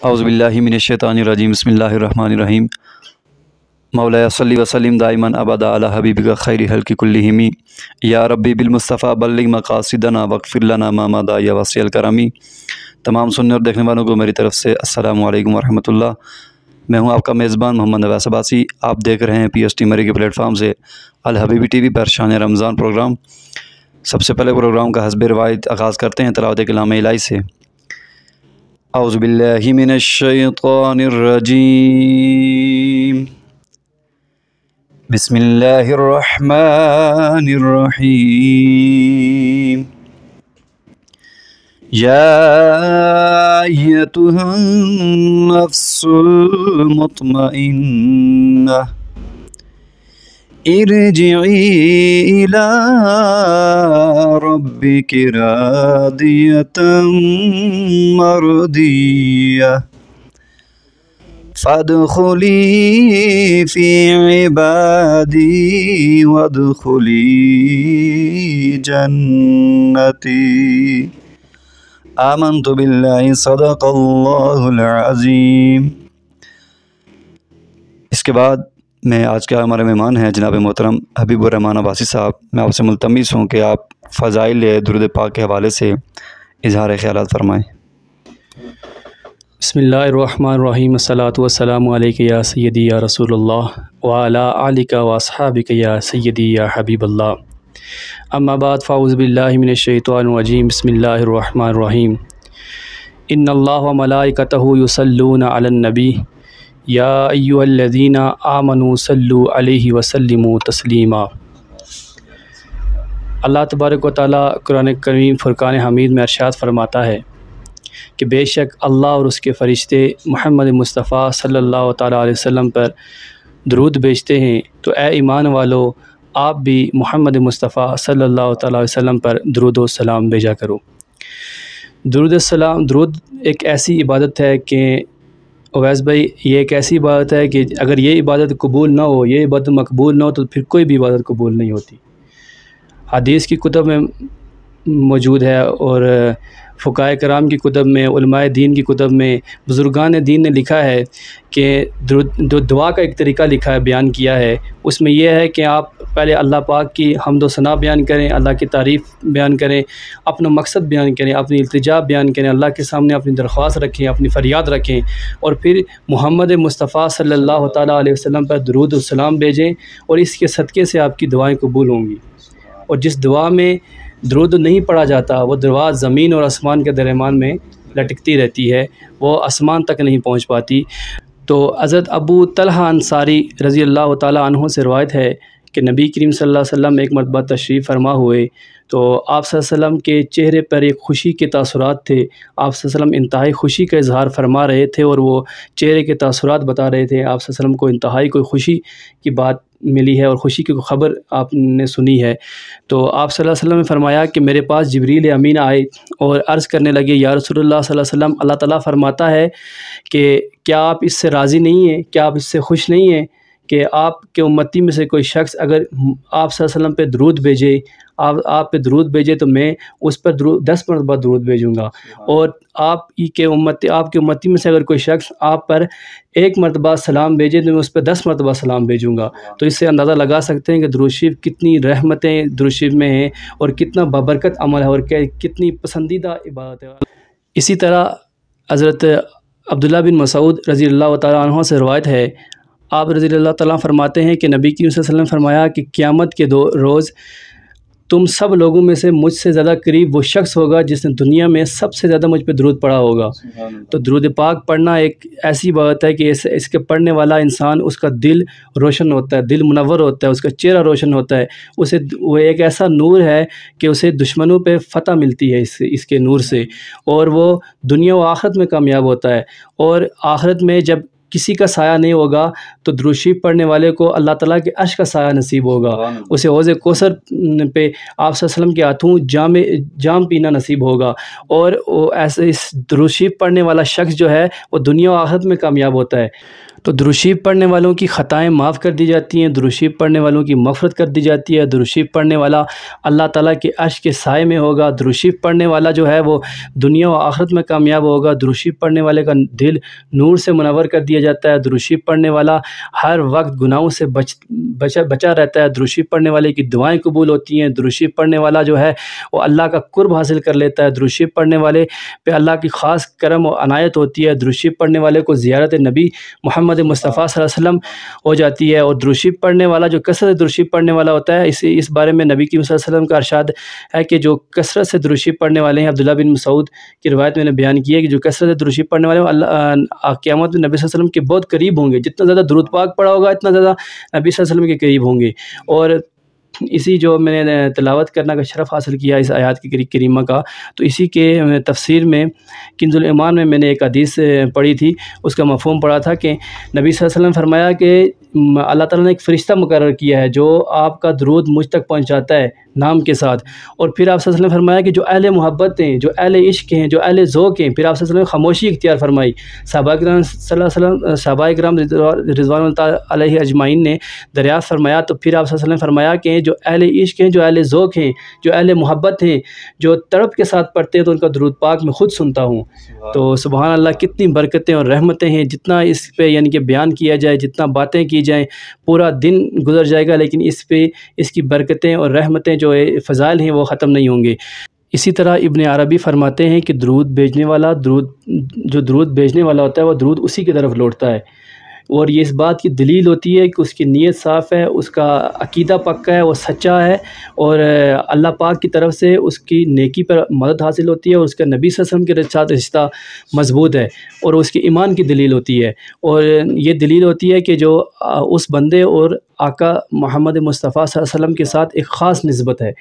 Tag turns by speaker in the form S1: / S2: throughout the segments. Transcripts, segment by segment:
S1: اعوذ باللہ من الشیطان الرجیم بسم اللہ الرحمن الرحیم مولا صلی وسلم دائما ابدا علی حبیبک خیر خلق کلہم یا ربی بالمصطفیٰ بلغ مقاصدنا واغفر لنا ما مضی یا واسع الکرم۔ تمام سننے اور دیکھنے والوں کو میری طرف سے السلام علیکم ورحمۃ اللہ۔ میں ہوں آپ کا میزبان محمد نواز عباسی۔ آپ دیکھ رہے ہیں پی ایس ٹی مری کے پلیٹ فارم سے الحبیبی ٹی وی پر شان رمضان پروگرام۔ سب سے پہلے پروگرام کا حسب روایت آغاز کرتے ہیں تلاوت کلام الہی سے۔ اعوذ باللہ من الشیطان الرجیم، بسم اللہ الرحمن الرحیم۔ یا ایتها النفس المطمئنہ ارجعی الی ربک راضیۃ مرضیہ فادخلی فی عبادی وادخلی جنتی۔ آمنت باللہ صدق اللہ العظیم۔ اس کے بعد آج کا ہمارے مہمان ہیں جناب محترم حبیب الرحمن عباسی صاحب۔ میں آپ سے ملتمس ہوں کہ آپ فضائل درود پاک کے حوالے سے اظہار خیالات فرمائیں۔
S2: بسم اللہ الرحمن الرحیم، الصلاۃ والسلام علیک یا سیدی یا رسول اللہ وعلی آلک واصحابک یا سیدی یا حبیب اللہ، اما بعد فاعوذ باللہ من الشیطان الرجیم، بسم اللہ الرحمن الرحیم۔ ان اللہ وملائکتہ یصلون علی النبی یا ایھا الذین آمنوا صلوا علیہ وسلموا تسلیما۔ اللہ تبارک و تعالیٰ قرآن کریم فرقان حمید میں ارشاد فرماتا ہے کہ بے شک اللہ اور اس کے فرشتے محمد مصطفیٰ صلی اللہ تعالیٰ علیہ وسلم پر درود بھیجتے ہیں، تو اے ایمان والو آپ بھی محمد مصطفیٰ صلی اللہ تعالیٰ علیہ وسلم پر درود و سلام بھیجا کرو۔ درود ایک ایسی عبادت ہے کہ اویس بھائی، یہ ایک ایسی عبادت ہے کہ اگر یہ عبادت قبول نہ ہو، یہ عبادت مقبول نہ ہو، تو پھر کوئی بھی عبادت قبول نہیں ہوتی۔ حدیث کی کتب میں موجود ہے اور فقہائے کرام کی کتب میں، علماء دین کی کتب میں، بزرگان دین نے لکھا ہے کہ دعا کا ایک طریقہ لکھا ہے، بیان کیا ہے۔ اس میں یہ ہے کہ آپ پہلے اللہ پاک کی حمد و ثنا بیان کریں، اللہ کی تعریف بیان کریں، اپنا مقصد بیان کریں، اپنی التجا بیان کریں، اللہ کے سامنے اپنی درخواست رکھیں، اپنی فریاد رکھیں، اور پھر محمد مصطفیٰ صلی اللہ تعالیٰ علیہ وسلم پر درود و سلام بھیجیں، اور اس کے صدقے سے آپ کی دعائیں قبول ہوں گی۔ اور جس دعا میں درود نہیں پڑھا جاتا، وہ دعا زمین اور آسمان کے درمیان میں لٹکتی رہتی ہے، وہ آسمان تک نہیں پہنچ پاتی۔ تو حضرت ابو طلحہ انصاری رضی اللہ تعالیٰ عنہ سے روایت ہے کہ نبی کریم صلی اللہ علیہ وسلم ایک مرتبہ تشریف فرما ہوئے تو آپ صلی اللہ علیہ وسلم کے چہرے پر ایک خوشی کے تاثرات تھے۔ آپ صلی اللہ علیہ وسلم انتہائی خوشی کا اظہار فرما رہے تھے اور وہ چہرے کے تاثرات بتا رہے تھے۔ آپ صلی اللہ علیہ وسلم کو انتہائی کوئی خوشی کی بات ملی ہے اور خوشی کی خبر آپ نے سنی ہے۔ تو آپ صلی اللہ علیہ وسلم نے فرمایا کہ میرے پاس جبریل امین آئے اور عرض کرنے لگے، یا رسول اللہ صلی اللہ علیہ وسلم، اللہ تعالیٰ فرماتا ہے کہ کیا آپ اس سے راضی نہیں ہیں، کیا آپ اس سے خوش نہیں ہیں کہ آپ کے امتی میں سے کوئی شخص اگر آپ صلی اللہ علیہ وسلم پہ درود بھیجے، آپ پہ درود بھیجے تو میں اس پر 10 مرتبہ درود بھیجوں گا، اور آپ کے امتی میں سے اگر کوئی شخص آپ پر 1 مرتبہ سلام بھیجے تو میں اس پہ 10 مرتبہ سلام بھیجوں گا۔ تو اس سے اندازہ لگا سکتے ہیں کہ درود شریف کتنی رحمتیں درود شریف میں ہیں اور کتنا بابرکت عمل ہے اور کتنی پسندیدہ عبادت ہے۔ اسی طرح حضرت عبداللہ بن مسعود رضی اللہ تعالیٰ عنہ سے روایت ہے، آپ رضی اللہ تعالیٰ فرماتے ہیں کہ نبی کریم صلی اللہ علیہ وسلم فرمایا کہ قیامت کے روز تم سب لوگوں میں سے مجھ سے زیادہ قریب وہ شخص ہوگا جس نے دنیا میں سب سے زیادہ مجھ پہ درود پڑھا ہوگا۔ تو درود پاک پڑھنا ایک ایسی بات ہے کہ اس کے پڑھنے والا انسان، اس کا دل روشن ہوتا ہے، دل منور ہوتا ہے، اس کا چہرہ روشن ہوتا ہے، وہ ایک ایسا نور ہے کہ اسے دشمنوں پہ فتح ملتی ہے اس کے نور سے، اور وہ دنیا و آخرت میں کامیاب ہوتا ہے۔ اور آخرت میں جب کسی کا سایہ نہیں ہوگا تو درود شریف پڑھنے والے کو اللہ تعالیٰ کے عرش کا سایہ نصیب ہوگا، اسے حوض کوثر پہ آپ صلی اللہ علیہ وسلم کے ہاتھوں جام پینا نصیب ہوگا، اور وہ ایسے اس درود شریف پڑھنے والا شخص جو ہے وہ دنیا و آخرت میں کامیاب ہوتا ہے۔ تو درود شریف پڑھنے والوں کی خطائیں معاف کر دی جاتی ہیں، درود شریف پڑھنے والوں کی مغفرت کر دی جاتی ہے، درود شریف پڑھنے والا اللہ تعالیٰ کے عرش کے سائے میں ہوگا، درود شریف پڑھنے والا جو ہے وہ دنیا و آخرت میں کامیاب ہوگا، درود شریف پڑھنے والے کا دل نور سے منور کر دیا جاتا ہے، درود شریف پڑھنے والا ہر وقت گناہوں سے بچا رہتا ہے، درود شریف پڑھنے والے کی دعائیں قبول ہوتی ہیں، درود شریف پڑھنے والا جو ہے وہ اللہ کا قرب حاصل کر لیتا ہے، درود شریف پڑھنے والے پہ اللہ کی خاص کرم و عنایت ہوتی ہے، درود شریف پڑھنے والے کو زیارت نبی محمد مصطفیٰ صلی اللہ علیہ وسلم ہو جاتی ہے، اور درود شریف پڑھنے والا جو کثرت درود شریف پڑھنے والا ہوتا ہے، اس بارے میں نبی کریم صلی اللہ علیہ وسلم کا ارشاد ہے کہ جو کثرت سے درود شریف پڑھنے والے ہیں، عبداللہ بن مسعود کی روایت میں نے بیان کی ہے کہ جو کثرت سے درود شریف پڑھنے والے ہیں اللہ قیامت میں نبی صلی اللہ علیہ وسلم کے بہت قریب ہوں گے، جتنا زیادہ درود پاک پڑھا ہوگا اتنا زیادہ نبی صلی اللہ علیہ وسلم کے قریب ہوں گے۔ اور اسی جو میں نے تلاوت کرنے کا شرف حاصل کیا اس آیات کی کریمہ کا، تو اسی کے تفسیر میں کنز الایمان میں نے ایک حدیث پڑھی تھی، اس کا مفہوم پڑھا تھا کہ نبی صلی اللہ علیہ وسلم فرمایا کہ اللہ تعالیٰ نے ایک فرشتہ مقرر کیا ہے جو آپ کا درود مجھ تک پہنچاتا ہے نام کے ساتھ، اور پھر آپ صلی اللہ علیہ وسلم فرمایا کہ جو اہل محبت ہیں، جو اہل عشق ہیں، جو اہل ذوق ہیں، پھر آپ صلی اللہ علیہ وسلم خاموشی اختیار فرمائی۔ صحابہ کرام صلی اللہ علیہ وسلم، صحابہ کرام رضوان اللہ علیہ اجمعین نے دریافت فرمایا، تو پھر آپ صلی اللہ علیہ وسلم فرمایا کہ جو اہل عشق ہیں، جو اہل ذوق ہیں، جو اہل محبت ہیں، جو تڑپ کے ساتھ پڑھتے ہیں تو ان کا درود پاک میں خود سنتا ہوں۔ تو سبحان اللہ، کتنی برکتیں اور رحمتیں ہیں، جتنا اس پہ یعنی کہ بیان کیا جائے، جتنا باتیں کی جائیں، پورا دن گزر جائے گا، لیکن اس پہ اس کی برکتیں اور رحمتیں جو فضائل ہیں وہ ختم نہیں ہوں گے۔ اسی طرح ابن عربی فرماتے ہیں کہ درود بھیجنے والا ہوتا ہے وہ درود اسی کی طرف لوٹتا ہے، اور یہ اس بات کی دلیل ہوتی ہے کہ اس کی نیت صاف ہے، اس کا عقیدہ پکا ہے، وہ سچا ہے، اور اللہ پاک کی طرف سے اس کی نیکی پر مدد حاصل ہوتی ہے، اور اس کا نبی صلی اللہ علیہ وسلم کے ساتھ رشتہ مضبوط ہے، اور اس کے ایمان کی دلیل ہوتی ہے، اور یہ دلیل ہوتی ہے کہ جو اس بندے اور آقا محمد مصطفیٰ صلی اللہ علیہ وسلم کے ساتھ ایک خاص نسبت ہے۔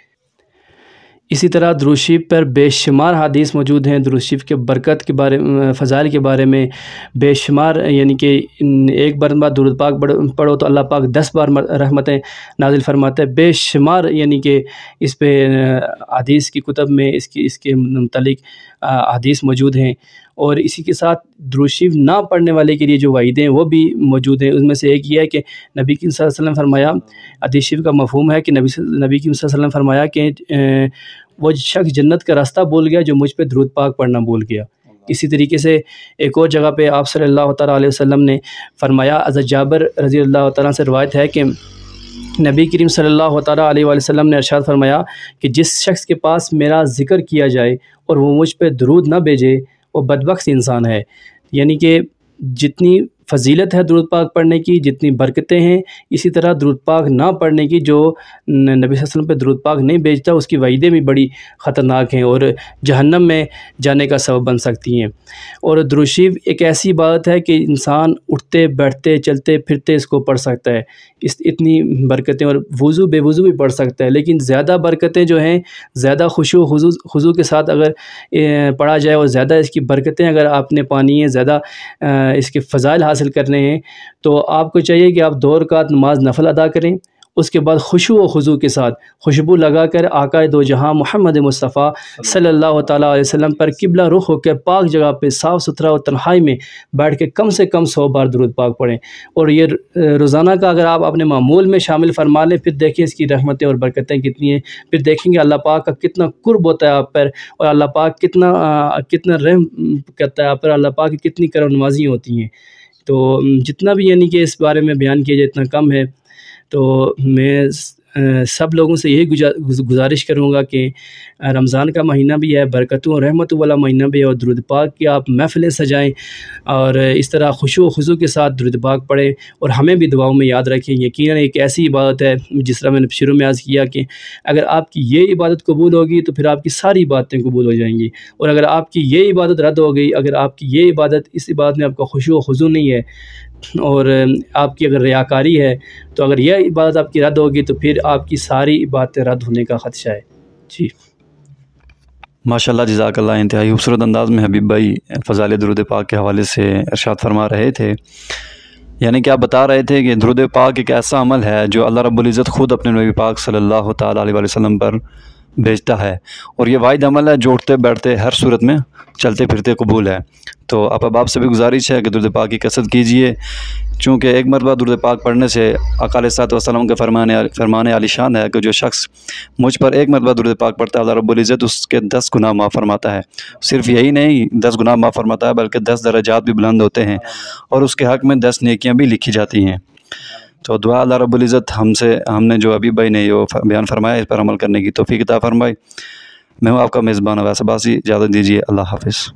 S2: اسی طرح درود شریف پر بے شمار حدیث موجود ہیں، درود شریف کے برکت کے بارے میں، فضائل کے بارے میں بے شمار، یعنی کہ ایک مرتبہ درود پاک پڑھو تو اللہ پاک 10 بار رحمتیں نازل فرماتا ہے، بے شمار یعنی کہ اس پہ حدیث کی کتب میں اس کے متعلق حدیث موجود ہیں۔ اور اسی کے ساتھ درود شریف نہ پڑھنے والے کے لیے جو وعیدیں ہیں وہ بھی موجود ہیں، ان میں سے ایک یہ ہے کہ نبی کریم صلی اللہ علیہ وسلم فرمایا، حدیث شریف کا مفہوم ہے کہ نبی کریم صلی اللہ علیہ وسلم فرمایا کہ وہ شخص جنت کا راستہ بھول گیا جو مجھ پہ درود پاک پڑھنا بھول گیا۔ اسی طریقے سے ایک اور جگہ پہ آپ صلی اللہ تعالیٰ علیہ وسلم نے فرمایا، حضرت جابر رضی اللہ تعالیٰ سے روایت ہے کہ نبی کریم صلی اللہ تعالیٰ علیہ وسلم نے ارشاد فرمایا کہ جس شخص کے پاس میرا ذکر کیا جائے اور وہ مجھ پہ درود نہ بھیجے وہ بدبخت انسان ہے۔ یعنی کہ جتنی فضیلت ہے درود پاک پڑھنے کی، جتنی برکتیں ہیں، اسی طرح درود پاک نہ پڑھنے کی، جو نبی صلی اللہ علیہ وسلم پہ درود پاک نہیں بھیجتا اس کی وعیدیں بھی بڑی خطرناک ہیں اور جہنم میں جانے کا سبب بن سکتی ہیں۔ اور درود شریف ایک ایسی بات ہے کہ انسان اٹھتے بیٹھتے چلتے پھرتے اس کو پڑھ سکتا ہے، اتنی برکتیں، اور وضو بے وضو بھی پڑھ سکتا ہے، لیکن زیادہ برکتیں جو ہیں، زیادہ خشوع خضوع کے ساتھ اگر پڑھا جائے اور زیادہ اس کی برکتیں اگر آپ نے پانی ہے، زیادہ اس کے فضائل حاصل کرنے ہیں، تو آپ کو چاہیے کہ آپ 2 رکعت نماز نفل ادا کریں، اس کے بعد خشوع و خضوع کے ساتھ خوشبو لگا کر آقا دو جہاں محمد مصطفیٰ صلی اللہ تعالیٰ علیہ وسلم پر قبلہ رخ ہو کے پاک جگہ پہ صاف ستھرا اور تنہائی میں بیٹھ کے کم سے کم 100 بار درود پاک پڑھیں، اور یہ روزانہ کا اگر آپ اپنے معمول میں شامل فرما لیں، پھر دیکھیں اس کی رحمتیں اور برکتیں کتنی ہیں، پھر دیکھیں گے اللہ پاک کا کتنا قرب ہوتا ہے آپ پر، اور اللہ پاک کتنا رحم کرتا ہے آپ پر، اللہ پاک کی کتنی کرم نوازیاں ہوتی ہیں۔ تو جتنا بھی یعنی کہ اس بارے میں بیان کیا جائے اتنا کم ہے، تو میں سب لوگوں سے یہی گزارش کروں گا کہ رمضان کا مہینہ بھی ہے، برکتوں اور رحمتوں والا مہینہ بھی ہے، اور درود پاک کی آپ محفلیں سجائیں اور اس طرح خشوع و خضوع کے ساتھ درود پاک پڑھیں، اور ہمیں بھی دعاؤں میں یاد رکھیں۔ یقیناً ایک ایسی عبادت ہے جس طرح میں نے شروع میں عرض کیا کہ اگر آپ کی یہ عبادت قبول ہوگی تو پھر آپ کی ساری باتیں قبول ہو جائیں گی، اور اگر آپ کی یہ عبادت رد ہو گئی، اگر آپ کی یہ عبادت، اس عبادت میں آپ کا خشوع و خضوع نہیں ہے، اور آپ کی اگر ریاکاری ہے، تو اگر یہ عبادت آپ کی رد ہوگی تو پھر آپ کی ساری عبادتیں رد ہونے کا خدشہ ہے۔ جی
S1: ماشاءاللہ، جزاک اللہ۔ انتہائی خوبصورت انداز میں حبیب بھائی فضائل درود پاک کے حوالے سے ارشاد فرما رہے تھے، یعنی کہ آپ بتا رہے تھے کہ درود پاک ایک ایسا عمل ہے جو اللہ رب العزت خود اپنے نبی پاک صلی اللہ تعالیٰ علیہ وسلم پر بھیجتا ہے، اور یہ واحد عمل ہے جو اٹھتے بیٹھتے ہر صورت میں چلتے پھرتے قبول ہے۔ تو آپ سے بھی گزارش ہے کہ درود پاک کی کثرت کیجئے، چونکہ ایک مرتبہ درود پاک پڑھنے سے آقا علیہ الصلوۃ والسلام کے فرمان عالی شان ہے کہ جو شخص مجھ پر ایک مرتبہ درود پاک پڑھتا ہے، اللہ رب العزت اس کے 10 گناہ معاف فرماتا ہے۔ صرف یہی نہیں 10 گناہ معاف فرماتا ہے، بلکہ 10 درجات بھی بلند ہوتے ہیں، اور اس کے حق میں 10 نیکیاں بھی لکھی جاتی ہیں۔ تو دعا اللہ رب العزت ہم نے جو ابھی بھائی نے یہ بیان فرمایا اس پر عمل کرنے کی توفیق عطا فرمائے۔ میں ہوں آپ کا میزبان اویس عباسی، اجازت دیجیے، اللہ حافظ۔